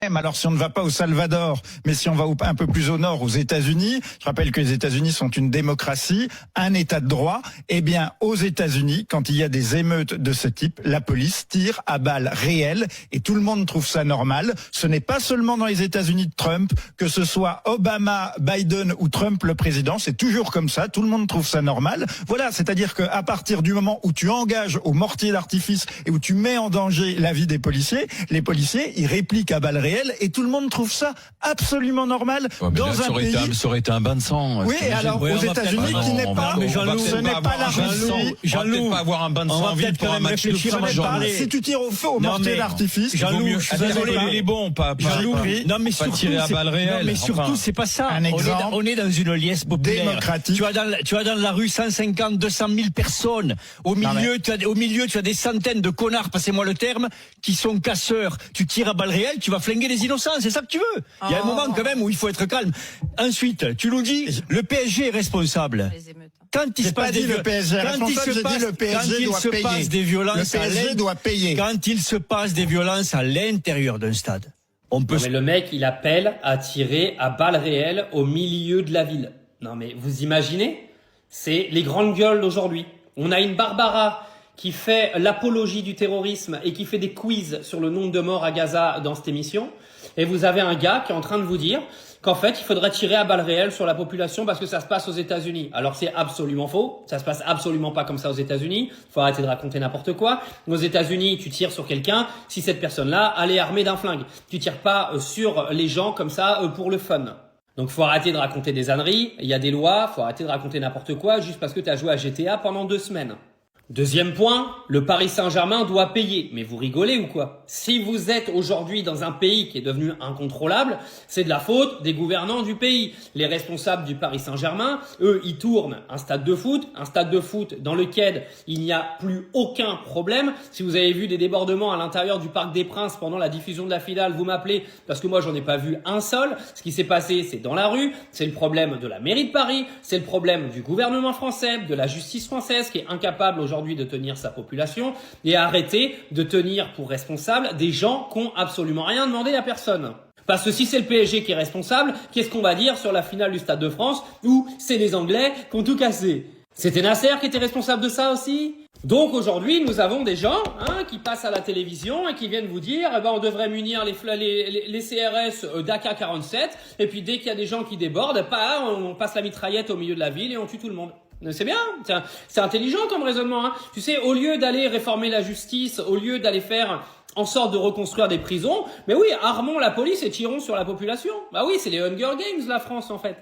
Alors si on ne va pas au Salvador, mais si on va un peu plus au nord, aux États-Unis, je rappelle que les États-Unis sont une démocratie, un État de droit, eh bien aux États-Unis, quand il y a des émeutes de ce type, la police tire à balles réelles et tout le monde trouve ça normal. Ce n'est pas seulement dans les États-Unis de Trump, que ce soit Obama, Biden ou Trump le président, c'est toujours comme ça, tout le monde trouve ça normal. Voilà, c'est-à-dire qu'à partir du moment où tu engages au mortier d'artifice et où tu mets en danger la vie des policiers, les policiers, ils répliquent à balles réelles. Et tout le monde trouve ça absolument normal dans un pays. Ça aurait été un bain de sang. Oui, alors aux États-Unis, qui n'est pas, ce n'est pas la Russie. Jean-Loup, pas avoir un bain de sang vide pour un match de foot. Si tu tires au feu au mortier d'artifice, Jean-Loup, je suis désolé, il est bon, pas non mais surtout, tirer à balles réelles. Non mais surtout, c'est pas ça. Un exemple on est dans une liesse populaire démocratique. Tu as dans la rue 150, 200 000 personnes. Au milieu, tu as des centaines de connards, passez-moi le terme, qui sont casseurs. Tu tires à balles réelles, tu vas flinguer les innocents, c'est ça que tu veux. Il y a un moment quand même où il faut être calme. Ensuite, tu nous dis, le PSG est responsable. Quand il se passe des Quand il se passe des violences à l'intérieur d'un stade, mais le mec, il appelle à tirer à balles réelles au milieu de la ville. Non mais vous imaginez? C'est les grandes gueules d'aujourd'hui. On a une Barbara qui fait l'apologie du terrorisme et qui fait des quiz sur le nombre de morts à Gaza dans cette émission. Et vous avez un gars qui est en train de vous dire qu'en fait, il faudrait tirer à balles réelles sur la population parce que ça se passe aux États-Unis. Alors c'est absolument faux. Ça se passe absolument pas comme ça aux États-Unis. Faut arrêter de raconter n'importe quoi. Aux États-Unis, tu tires sur quelqu'un si cette personne-là, elle est armée d'un flingue. Tu tires pas sur les gens comme ça pour le fun. Donc faut arrêter de raconter des âneries. Il y a des lois. Faut arrêter de raconter n'importe quoi juste parce que tu as joué à GTA pendant 2 semaines. Deuxième point, le Paris Saint-Germain doit payer. Mais vous rigolez ou quoi? Si vous êtes aujourd'hui dans un pays qui est devenu incontrôlable, c'est de la faute des gouvernants du pays. Les responsables du Paris Saint-Germain, eux, ils tournent un stade de foot dans lequel il n'y a plus aucun problème. Si vous avez vu des débordements à l'intérieur du Parc des Princes pendant la diffusion de la finale, vous m'appelez parce que moi, j'en ai pas vu un seul. Ce qui s'est passé, c'est dans la rue. C'est le problème de la mairie de Paris. C'est le problème du gouvernement français, de la justice française qui est incapable aujourd'hui de tenir sa population et arrêter de tenir pour responsable des gens qui n'ont absolument rien demandé à personne. Parce que si c'est le PSG qui est responsable, qu'est-ce qu'on va dire sur la finale du Stade de France où c'est les Anglais qui ont tout cassé? C'était Nasser qui était responsable de ça aussi? Donc aujourd'hui, nous avons des gens qui passent à la télévision et qui viennent vous dire on devrait munir les CRS d'AK-47 et puis dès qu'il y a des gens qui débordent, on passe la mitraillette au milieu de la ville et on tue tout le monde. C'est bien, c'est intelligent comme raisonnement. Tu sais, au lieu d'aller réformer la justice, au lieu d'aller faire en sorte de reconstruire des prisons, mais oui, armons la police et tirons sur la population. Bah oui, c'est les Hunger Games, la France, en fait.